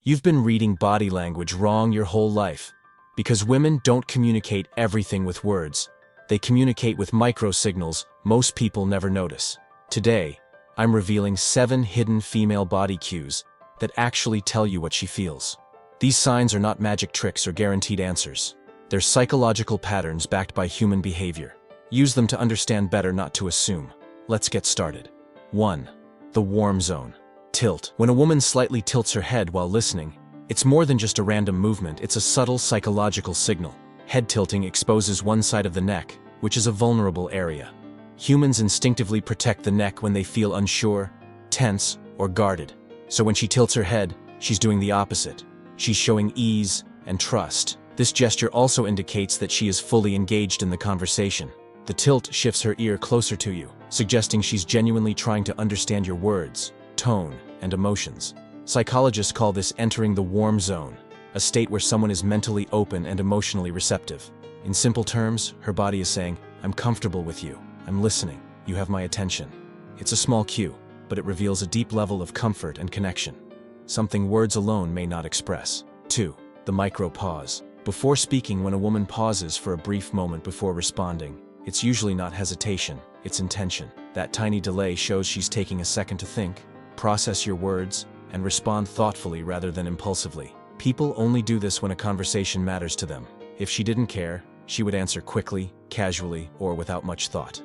You've been reading body language wrong your whole life. Because women don't communicate everything with words. They communicate with micro-signals most people never notice. Today, I'm revealing 7 hidden female body cues that actually tell you what she feels. These signs are not magic tricks or guaranteed answers. They're psychological patterns backed by human behavior. Use them to understand better, not to assume. Let's get started. 1. The warm zone. Tilt. When a woman slightly tilts her head while listening, it's more than just a random movement, it's a subtle psychological signal. Head tilting exposes one side of the neck, which is a vulnerable area. Humans instinctively protect the neck when they feel unsure, tense, or guarded. So when she tilts her head, she's doing the opposite. She's showing ease and trust. This gesture also indicates that she is fully engaged in the conversation. The tilt shifts her ear closer to you, suggesting she's genuinely trying to understand your words, tone, and emotions. Psychologists call this entering the warm zone, a state where someone is mentally open and emotionally receptive. In simple terms, her body is saying, "I'm comfortable with you. I'm listening. You have my attention." It's a small cue, but it reveals a deep level of comfort and connection, something words alone may not express. 2. The micro pause. Before speaking, when a woman pauses for a brief moment before responding, it's usually not hesitation, it's intention. That tiny delay shows she's taking a second to think, process your words, and respond thoughtfully rather than impulsively. People only do this when a conversation matters to them. If she didn't care, she would answer quickly, casually, or without much thought.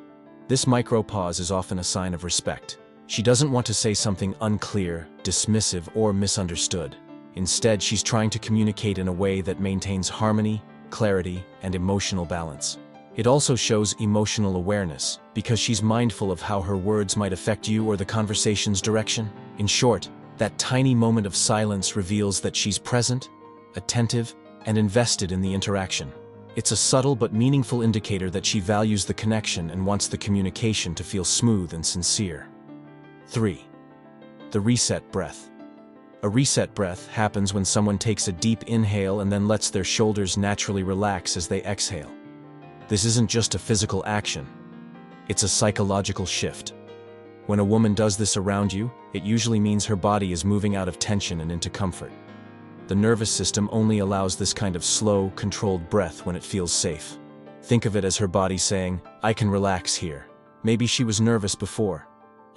This micro pause is often a sign of respect. She doesn't want to say something unclear, dismissive, or misunderstood. Instead, she's trying to communicate in a way that maintains harmony, clarity, and emotional balance. It also shows emotional awareness, because she's mindful of how her words might affect you or the conversation's direction. In short, that tiny moment of silence reveals that she's present, attentive, and invested in the interaction. It's a subtle but meaningful indicator that she values the connection and wants the communication to feel smooth and sincere. 3. The reset breath. A reset breath happens when someone takes a deep inhale and then lets their shoulders naturally relax as they exhale. This isn't just a physical action. It's a psychological shift. When a woman does this around you, it usually means her body is moving out of tension and into comfort. The nervous system only allows this kind of slow, controlled breath when it feels safe. Think of it as her body saying, "I can relax here." Maybe she was nervous before,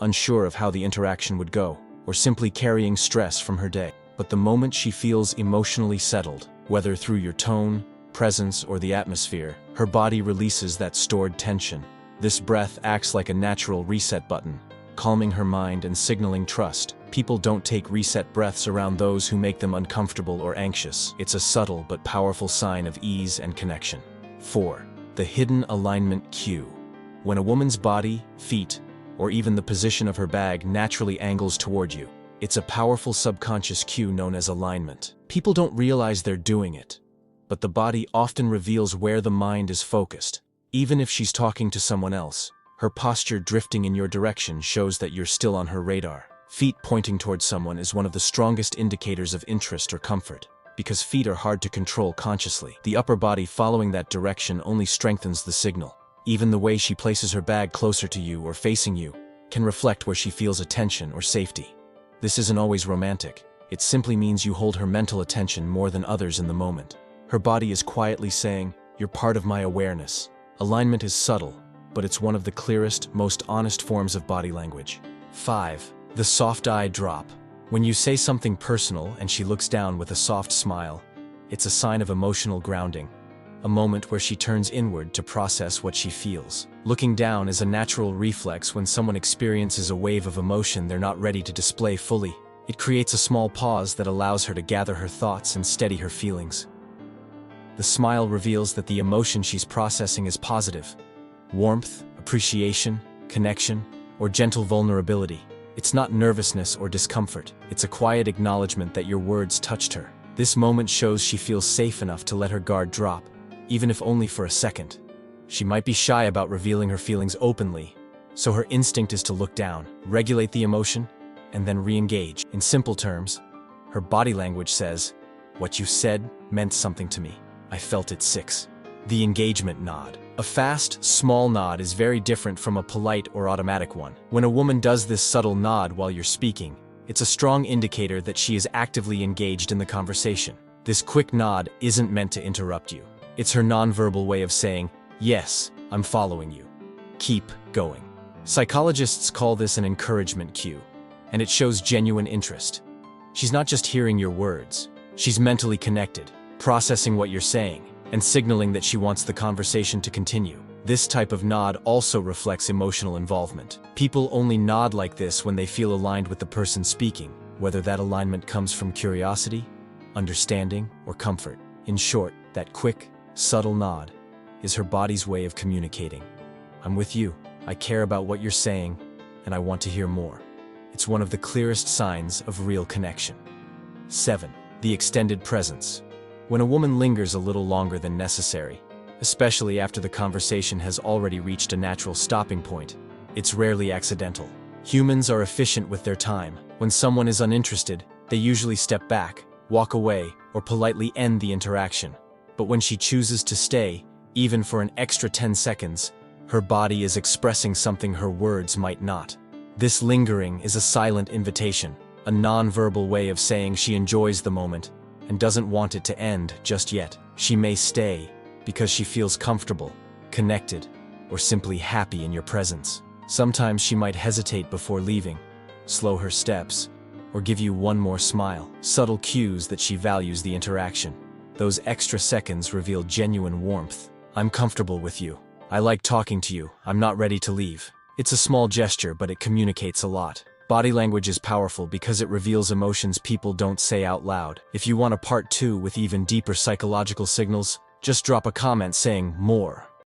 unsure of how the interaction would go, or simply carrying stress from her day. But the moment she feels emotionally settled, whether through your tone, presence, or the atmosphere, her body releases that stored tension. This breath acts like a natural reset button, calming her mind and signaling trust. People don't take reset breaths around those who make them uncomfortable or anxious. It's a subtle but powerful sign of ease and connection. 4. The hidden alignment cue. When a woman's body, feet, or even the position of her bag naturally angles toward you, it's a powerful subconscious cue known as alignment. People don't realize they're doing it, but the body often reveals where the mind is focused. Even if she's talking to someone else, her posture drifting in your direction shows that you're still on her radar. Feet pointing towards someone is one of the strongest indicators of interest or comfort, because feet are hard to control consciously. The upper body following that direction only strengthens the signal. Even the way she places her bag closer to you or facing you can reflect where she feels attention or safety. This isn't always romantic. It simply means you hold her mental attention more than others in the moment. Her body is quietly saying, "You're part of my awareness." Alignment is subtle, but it's one of the clearest, most honest forms of body language. 5. The soft eye drop. When you say something personal and she looks down with a soft smile, it's a sign of emotional grounding, a moment where she turns inward to process what she feels. Looking down is a natural reflex when someone experiences a wave of emotion they're not ready to display fully. It creates a small pause that allows her to gather her thoughts and steady her feelings. The smile reveals that the emotion she's processing is positive. Warmth, appreciation, connection, or gentle vulnerability. It's not nervousness or discomfort. It's a quiet acknowledgement that your words touched her. This moment shows she feels safe enough to let her guard drop, even if only for a second. She might be shy about revealing her feelings openly, so her instinct is to look down, regulate the emotion, and then re-engage. In simple terms, her body language says, "What you said meant something to me. I felt it." 6. The engagement nod. A fast, small nod is very different from a polite or automatic one. When a woman does this subtle nod while you're speaking, It's a strong indicator that she is actively engaged in the conversation. This quick nod isn't meant to interrupt you. It's her nonverbal way of saying, "Yes, I'm following you. Keep going." Psychologists call this an encouragement cue, and it shows genuine interest. She's not just hearing your words. She's mentally connected, processing what you're saying, and signaling that she wants the conversation to continue. This type of nod also reflects emotional involvement. People only nod like this when they feel aligned with the person speaking, whether that alignment comes from curiosity, understanding, or comfort. In short, that quick, subtle nod is her body's way of communicating. "I'm with you. I care about what you're saying, and I want to hear more." It's one of the clearest signs of real connection. 7. The extended presence. When a woman lingers a little longer than necessary, especially after the conversation has already reached a natural stopping point, it's rarely accidental. Humans are efficient with their time. When someone is uninterested, they usually step back, walk away, or politely end the interaction. But when she chooses to stay, even for an extra 10 seconds, her body is expressing something her words might not. This lingering is a silent invitation, a non-verbal way of saying she enjoys the moment and doesn't want it to end just yet. She may stay because she feels comfortable, connected, or simply happy in your presence. Sometimes she might hesitate before leaving, slow her steps, or give you one more smile. Subtle cues that she values the interaction. Those extra seconds reveal genuine warmth. "I'm comfortable with you. I like talking to you. I'm not ready to leave." It's a small gesture, but it communicates a lot. Body language is powerful because it reveals emotions people don't say out loud. If you want a part 2 with even deeper psychological signals, just drop a comment saying "more."